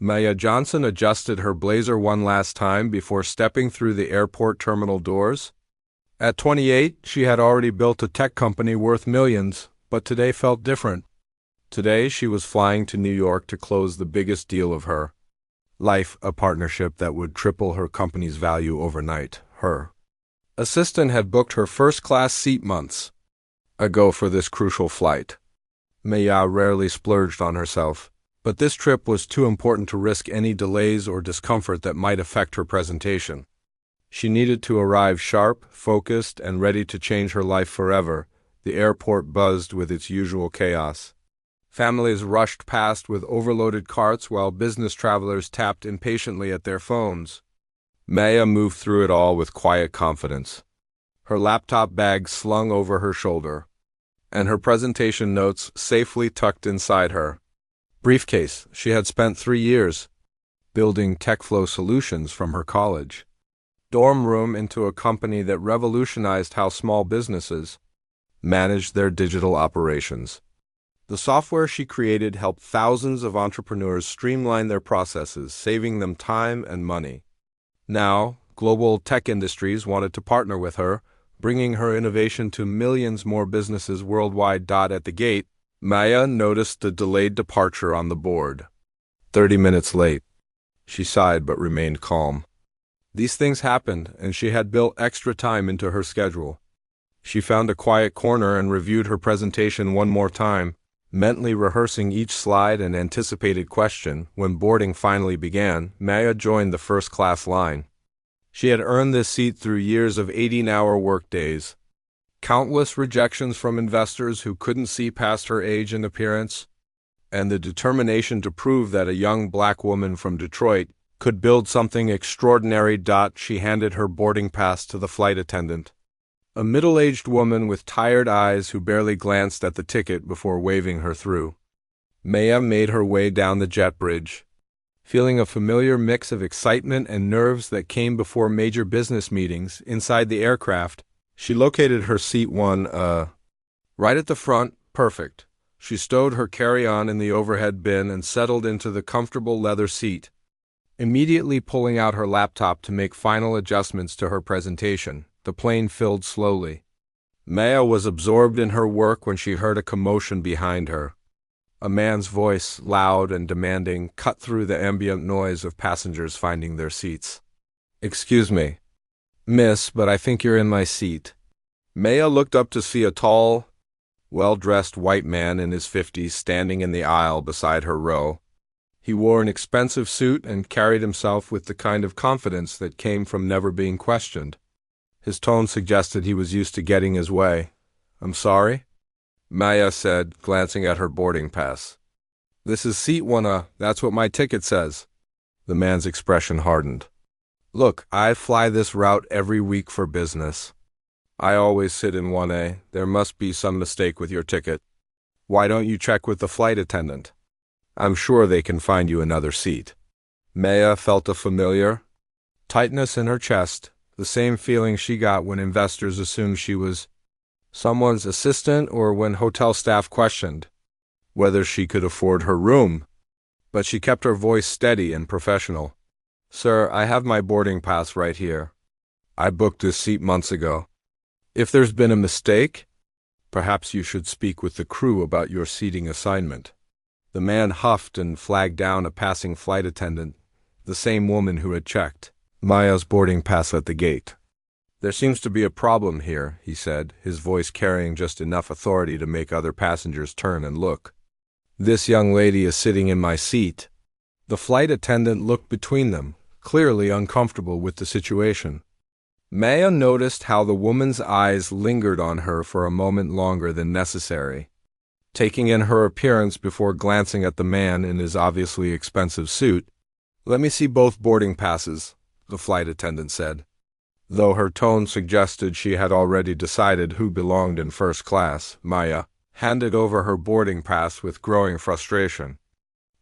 Maya Johnson adjusted her blazer one last time before stepping through the airport terminal doors. At 28, she had already built a tech company worth millions, but today felt different. Today, she was flying to New York to close the biggest deal of her life, a partnership that would triple her company's value overnight. Her assistant had booked her first-class seat months ago for this crucial flight. Maya rarely splurged on herself, but this trip was too important to risk any delays or discomfort that might affect her presentation. She needed to arrive sharp, focused, and ready to change her life forever. The airport buzzed with its usual chaos. Families rushed past with overloaded carts while business travelers tapped impatiently at their phones. Maya moved through it all with quiet confidence, her laptop bag slung over her shoulder, and her presentation notes safely tucked inside her briefcase. She had spent 3 years building TechFlow solutions from her college dorm room into a company that revolutionized how small businesses managed their digital operations. The software she created helped thousands of entrepreneurs streamline their processes, saving them time and money. Now, global tech industries wanted to partner with her, bringing her innovation to millions more businesses worldwide. At the gate, Maya noticed the delayed departure on the board. 30 minutes late. She sighed but remained calm. These things happened, and she had built extra time into her schedule. She found a quiet corner and reviewed her presentation one more time, mentally rehearsing each slide and anticipated question. When boarding finally began, Maya joined the first-class line. She had earned this seat through years of 18-hour workdays, countless rejections from investors who couldn't see past her age and appearance, and the determination to prove that a young black woman from Detroit could build something extraordinary. She handed her boarding pass to the flight attendant, a middle-aged woman with tired eyes who barely glanced at the ticket before waving her through. Maya made her way down the jet bridge, feeling a familiar mix of excitement and nerves that came before major business meetings. Inside the aircraft, she located her seat right at the front. Perfect. She stowed her carry-on in the overhead bin and settled into the comfortable leather seat, immediately pulling out her laptop to make final adjustments to her presentation. The plane filled slowly. Maya was absorbed in her work when she heard a commotion behind her. A man's voice, loud and demanding, cut through the ambient noise of passengers finding their seats. "Excuse me, miss, but I think you're in my seat." Maya looked up to see a tall, well-dressed white man in his 50s standing in the aisle beside her row. He wore an expensive suit and carried himself with the kind of confidence that came from never being questioned. His tone suggested he was used to getting his way. "I'm sorry?" Maya said, glancing at her boarding pass. "This is seat 1A, that's what my ticket says." The man's expression hardened. "Look, I fly this route every week for business. I always sit in 1A. There must be some mistake with your ticket. Why don't you check with the flight attendant? I'm sure they can find you another seat." Maya felt a familiar tightness in her chest, the same feeling she got when investors assumed she was someone's assistant or when hotel staff questioned whether she could afford her room. But she kept her voice steady and professional. "Sir, I have my boarding pass right here. I booked this seat months ago. If there's been a mistake, perhaps you should speak with the crew about your seating assignment." The man huffed and flagged down a passing flight attendant, the same woman who had checked Maya's boarding pass at the gate. "There seems to be a problem here," he said, his voice carrying just enough authority to make other passengers turn and look. "This young lady is sitting in my seat." The flight attendant looked between them, clearly uncomfortable with the situation. Maya noticed how the woman's eyes lingered on her for a moment longer than necessary, taking in her appearance before glancing at the man in his obviously expensive suit. "Let me see both boarding passes," the flight attendant said, though her tone suggested she had already decided who belonged in first class. Maya handed over her boarding pass with growing frustration.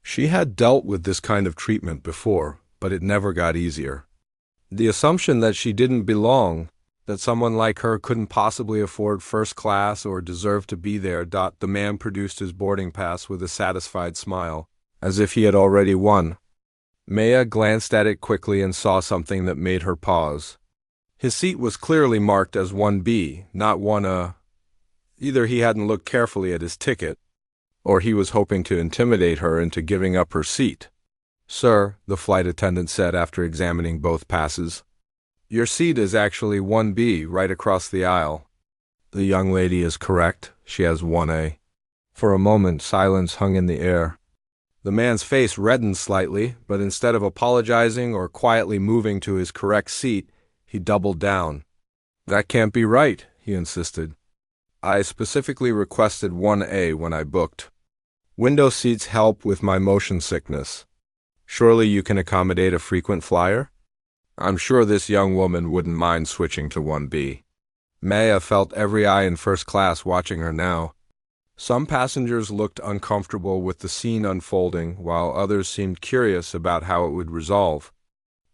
She had dealt with this kind of treatment before, but it never got easier. The assumption that she didn't belong, that someone like her couldn't possibly afford first class or deserve to be there. The man produced his boarding pass with a satisfied smile, as if he had already won. Maya glanced at it quickly and saw something that made her pause. His seat was clearly marked as 1B, not 1A. Either he hadn't looked carefully at his ticket, or he was hoping to intimidate her into giving up her seat. "Sir," the flight attendant said after examining both passes, "your seat is actually 1B, right across the aisle." "The young lady is correct. She has 1A. For a moment, silence hung in the air. The man's face reddened slightly, but instead of apologizing or quietly moving to his correct seat, he doubled down. "That can't be right," he insisted. "I specifically requested 1A when I booked. Window seats help with my motion sickness. Surely you can accommodate a frequent flyer?" I'm sure this young woman wouldn't mind switching to 1B. Maya felt every eye in first class watching her now. Some passengers looked uncomfortable with the scene unfolding, while others seemed curious about how it would resolve.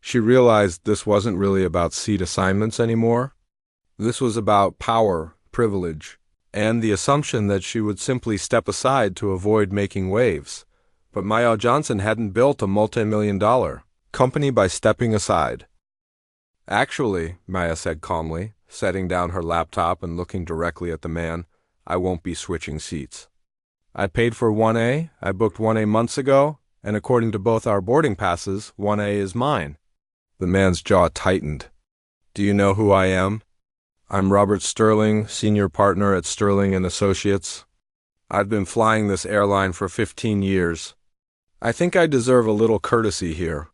She realized this wasn't really about seat assignments anymore. This was about power, privilege, and the assumption that she would simply step aside to avoid making waves. But Maya Johnson hadn't built a multi-million-dollar company by stepping aside. "Actually," Maya said calmly, setting down her laptop and looking directly at the man, "I won't be switching seats. I paid for 1A, I booked 1A months ago, and according to both our boarding passes, 1A is mine." The man's jaw tightened. "Do you know who I am?" "I'm Robert Sterling, senior partner at Sterling and Associates. I've been flying this airline for 15 years. I think I deserve a little courtesy here."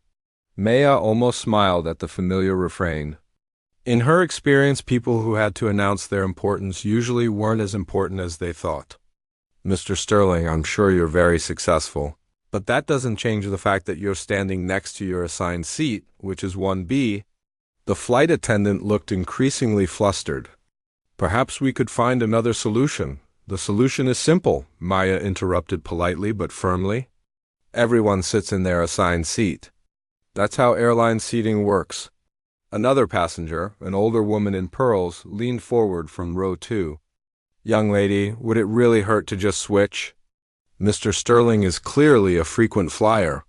Maya almost smiled at the familiar refrain. In her experience, people who had to announce their importance usually weren't as important as they thought. "Mr. Sterling, I'm sure you're very successful, but that doesn't change the fact that you're standing next to your assigned seat, which is 1B. The flight attendant looked increasingly flustered. "Perhaps we could find another solution." "The solution is simple," Maya interrupted politely but firmly. "Everyone sits in their assigned seat. That's how airline seating works." Another passenger, an older woman in pearls, leaned forward from row 2. "Young lady, would it really hurt to just switch? Mr. Sterling is clearly a frequent flyer.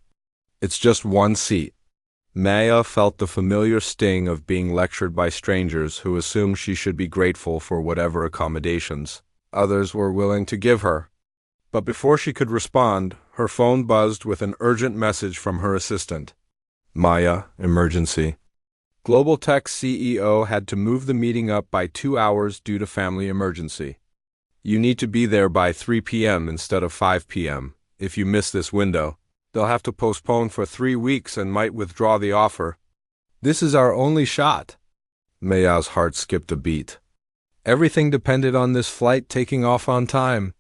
It's just one seat." Maya felt the familiar sting of being lectured by strangers who assumed she should be grateful for whatever accommodations others were willing to give her. But before she could respond, her phone buzzed with an urgent message from her assistant. "Maya, emergency. Global Tech's CEO had to move the meeting up by 2 hours due to family emergency. You need to be there by 3 p.m. instead of 5 p.m. If you miss this window, they'll have to postpone for 3 weeks and might withdraw the offer. This is our only shot." Maya's heart skipped a beat. Everything depended on this flight taking off on time.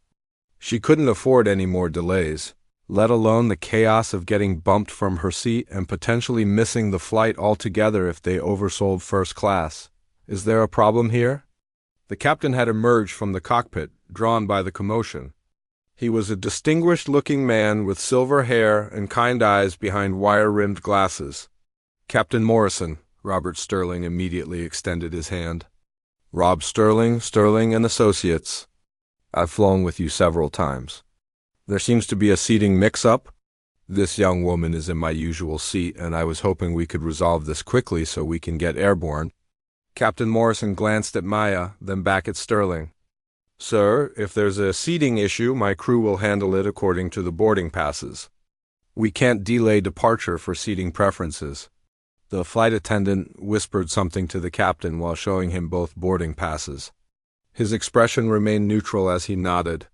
She couldn't afford any more delays, let alone the chaos of getting bumped from her seat and potentially missing the flight altogether if they oversold first class. "Is there a problem here?" The captain had emerged from the cockpit, drawn by the commotion. He was a distinguished-looking man with silver hair and kind eyes behind wire-rimmed glasses. "Captain Morrison," Robert Sterling immediately extended his hand. "Rob Sterling, Sterling and Associates. I've flown with you several times. There seems to be a seating mix-up. This young woman is in my usual seat, and I was hoping we could resolve this quickly so we can get airborne." Captain Morrison glanced at Maya, then back at Sterling. "Sir, if there's a seating issue, my crew will handle it according to the boarding passes. We can't delay departure for seating preferences." The flight attendant whispered something to the captain while showing him both boarding passes. His expression remained neutral as he nodded.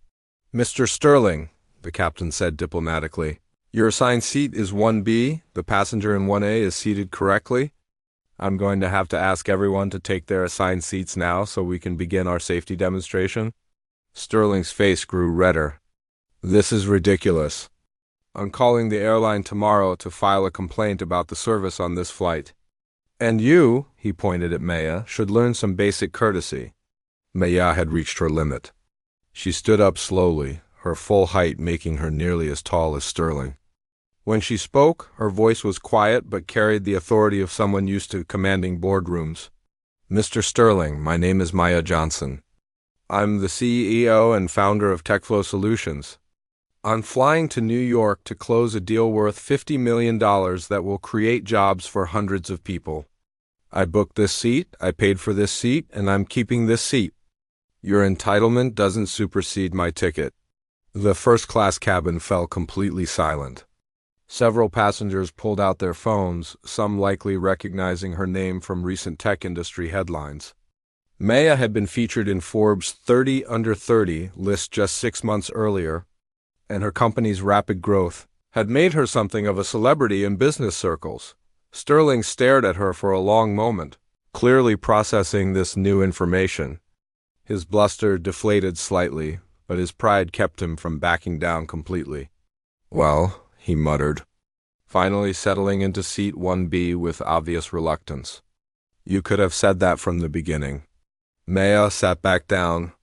"Mr. Sterling," the captain said diplomatically, "your assigned seat is 1B. The passenger in 1A is seated correctly. I'm going to have to ask everyone to take their assigned seats now so we can begin our safety demonstration." Sterling's face grew redder. "This is ridiculous. I'm calling the airline tomorrow to file a complaint about the service on this flight. And you," he pointed at Maya, "should learn some basic courtesy." Maya had reached her limit. She stood up slowly, her full height making her nearly as tall as Sterling. When she spoke, her voice was quiet but carried the authority of someone used to commanding boardrooms. "Mr. Sterling, my name is Maya Johnson. I'm the CEO and founder of TechFlow Solutions. I'm flying to New York to close a deal worth $50 million that will create jobs for hundreds of people. I booked this seat, I paid for this seat, and I'm keeping this seat. Your entitlement doesn't supersede my ticket." The first-class cabin fell completely silent. Several passengers pulled out their phones, some likely recognizing her name from recent tech industry headlines. Maya had been featured in Forbes' 30 Under 30 list just 6 months earlier, and her company's rapid growth had made her something of a celebrity in business circles. Sterling stared at her for a long moment, clearly processing this new information. His bluster deflated slightly, but his pride kept him from backing down completely. "Well," he muttered, finally settling into seat 1B with obvious reluctance. "You could have said that from the beginning." Maya sat back down,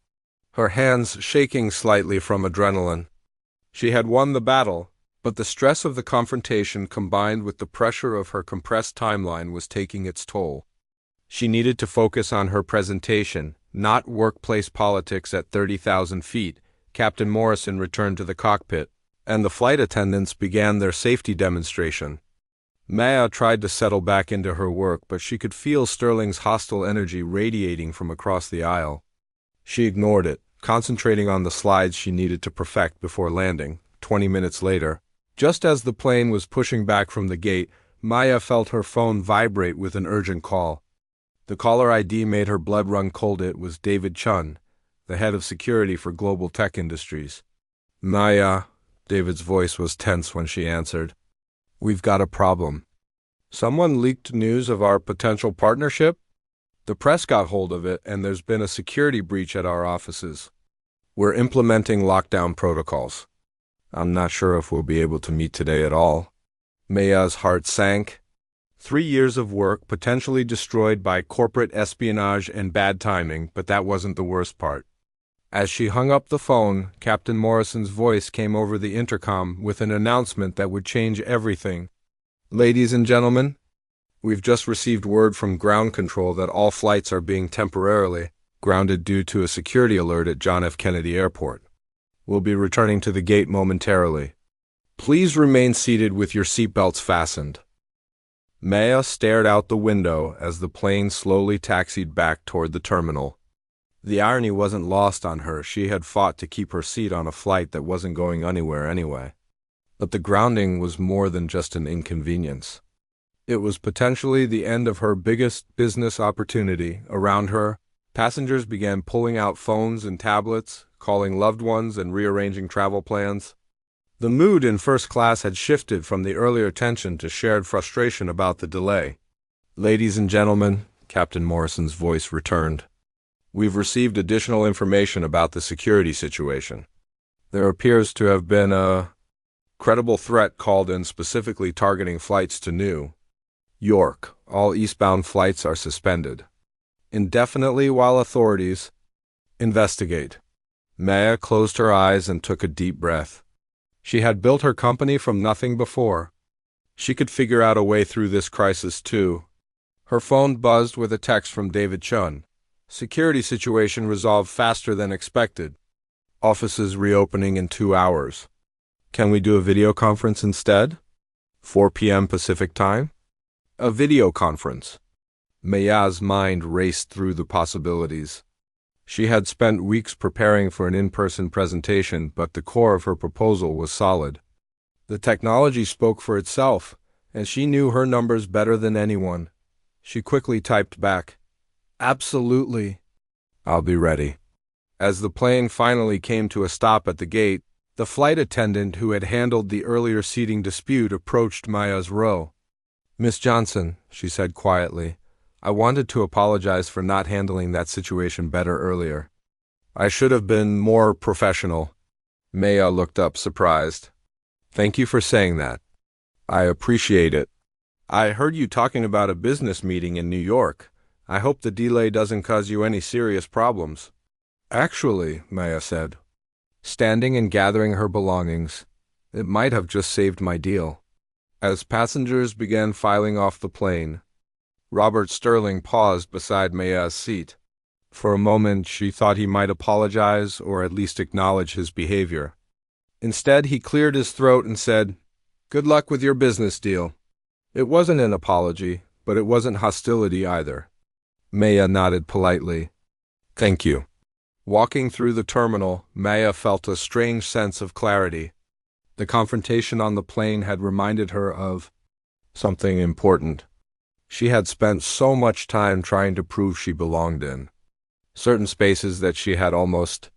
her hands shaking slightly from adrenaline. She had won the battle, but the stress of the confrontation combined with the pressure of her compressed timeline was taking its toll. She needed to focus on her presentation, not workplace politics. At 30,000 feet, Captain Morrison returned to the cockpit, and the flight attendants began their safety demonstration. Maya tried to settle back into her work, but she could feel Sterling's hostile energy radiating from across the aisle. She ignored it, concentrating on the slides she needed to perfect before landing. 20 minutes later, just as the plane was pushing back from the gate, Maya felt her phone vibrate with an urgent call. The caller ID made her blood run cold. It was David Chun, the head of security for Global Tech Industries. "Maya," David's voice was tense when she answered. "We've got a problem. Someone leaked news of our potential partnership. The press got hold of it, and there's been a security breach at our offices. We're implementing lockdown protocols. I'm not sure if we'll be able to meet today at all." Maya's heart sank. 3 years of work potentially destroyed by corporate espionage and bad timing, but that wasn't the worst part. As she hung up the phone, Captain Morrison's voice came over the intercom with an announcement that would change everything. "Ladies and gentlemen, we've just received word from ground control that all flights are being temporarily grounded due to a security alert at John F. Kennedy Airport. We'll be returning to the gate momentarily. Please remain seated with your seatbelts fastened." Maya stared out the window as the plane slowly taxied back toward the terminal. The irony wasn't lost on her. She had fought to keep her seat on a flight that wasn't going anywhere anyway. But the grounding was more than just an inconvenience. It was potentially the end of her biggest business opportunity. Around her, passengers began pulling out phones and tablets, calling loved ones and rearranging travel plans. The mood in first class had shifted from the earlier tension to shared frustration about the delay. "Ladies and gentlemen," Captain Morrison's voice returned, "we've received additional information about the security situation. There appears to have been a credible threat called in specifically targeting flights to New York. All eastbound flights are suspended indefinitely while authorities investigate." Maya closed her eyes and took a deep breath. She had built her company from nothing before. She could figure out a way through this crisis too. Her phone buzzed with a text from David Chun. "Security situation resolved faster than expected. Offices reopening in 2 hours. Can we do a video conference instead? 4 p.m. Pacific time?" A video conference. Maya's mind raced through the possibilities. She had spent weeks preparing for an in-person presentation, but the core of her proposal was solid. The technology spoke for itself, and she knew her numbers better than anyone. She quickly typed back, "Absolutely. I'll be ready." As the plane finally came to a stop at the gate, the flight attendant who had handled the earlier seating dispute approached Maya's row. "Miss Johnson," she said quietly, "I wanted to apologize for not handling that situation better earlier. I should have been more professional." Maya looked up surprised. "Thank you for saying that. I appreciate it. I heard you talking about a business meeting in New York. I hope the delay doesn't cause you any serious problems." "Actually," Maya said, standing and gathering her belongings, "it might have just saved my deal." As passengers began filing off the plane, Robert Sterling paused beside Maya's seat. For a moment, she thought he might apologize or at least acknowledge his behavior. Instead, he cleared his throat and said, "Good luck with your business deal." It wasn't an apology, but it wasn't hostility either. Maya nodded politely. "Thank you." Walking through the terminal, Maya felt a strange sense of clarity. The confrontation on the plane had reminded her of something important. She had spent so much time trying to prove she belonged in certain spaces that she had almost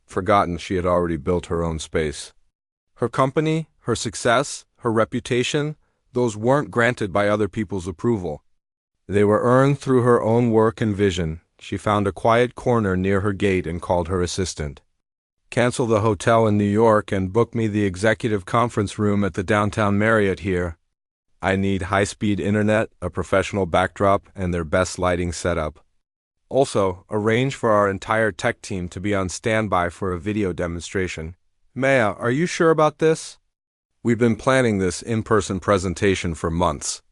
forgotten she had already built her own space. Her company, her success, her reputation, those weren't granted by other people's approval. They were earned through her own work and vision. She found a quiet corner near her gate and called her assistant. "Cancel the hotel in New York and book me the executive conference room at the downtown Marriott here. I need high-speed internet, a professional backdrop, and their best lighting setup. Also, arrange for our entire tech team to be on standby for a video demonstration." "Maya, are you sure about this?" "We've been planning this in-person presentation for months."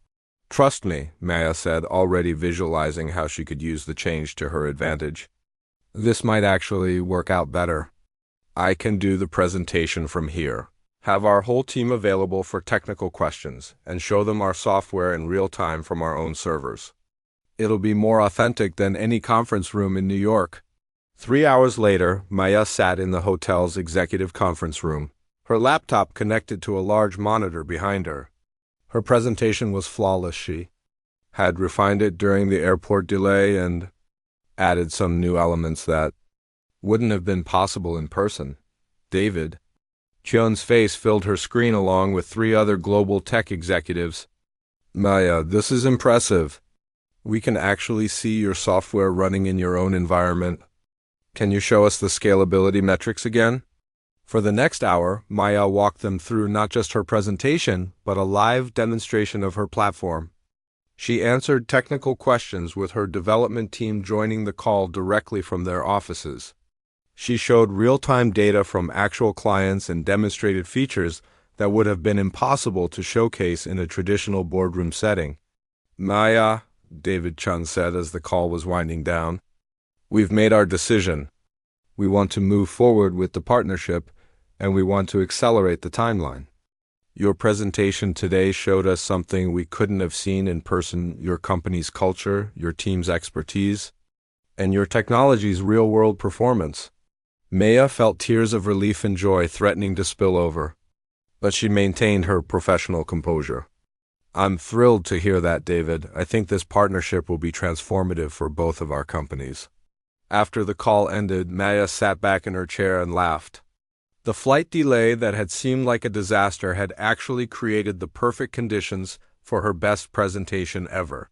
"Trust me," Maya said, already visualizing how she could use the change to her advantage. "This might actually work out better. I can do the presentation from here, have our whole team available for technical questions, and show them our software in real time from our own servers. It'll be more authentic than any conference room in New York." 3 hours later, Maya sat in the hotel's executive conference room, her laptop connected to a large monitor behind her. Her presentation was flawless. She had refined it during the airport delay and added some new elements that wouldn't have been possible in person. David Chion's face filled her screen along with 3 other global tech executives. "Maya, this is impressive. We can actually see your software running in your own environment. Can you show us the scalability metrics again?" For the next hour, Maya walked them through not just her presentation, but a live demonstration of her platform. She answered technical questions with her development team joining the call directly from their offices. She showed real-time data from actual clients and demonstrated features that would have been impossible to showcase in a traditional boardroom setting. "Maya," David Chun said as the call was winding down, "we've made our decision. We want to move forward with the partnership, and we want to accelerate the timeline. Your presentation today showed us something we couldn't have seen in person: your company's culture, your team's expertise, and your technology's real-world performance." Maya felt tears of relief and joy threatening to spill over, but she maintained her professional composure. "I'm thrilled to hear that, David. I think this partnership will be transformative for both of our companies." After the call ended, Maya sat back in her chair and laughed. The flight delay that had seemed like a disaster had actually created the perfect conditions for her best presentation ever.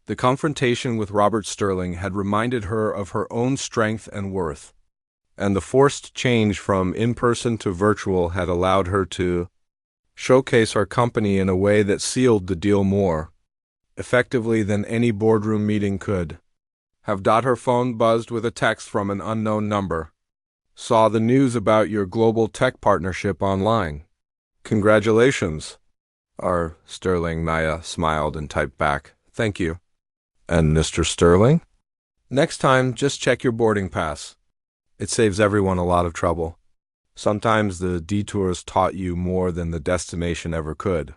The confrontation with Robert Sterling had reminded her of her own strength and worth, and the forced change from in-person to virtual had allowed her to showcase her company in a way that sealed the deal more effectively than any boardroom meeting could have. Her phone buzzed with a text from an unknown number. "Saw the news about your global tech partnership online. Congratulations." Sterling." Maya smiled and typed back, "Thank you." "And Mr. Sterling?" "Next time, just check your boarding pass. It saves everyone a lot of trouble. Sometimes the detours taught you more than the destination ever could."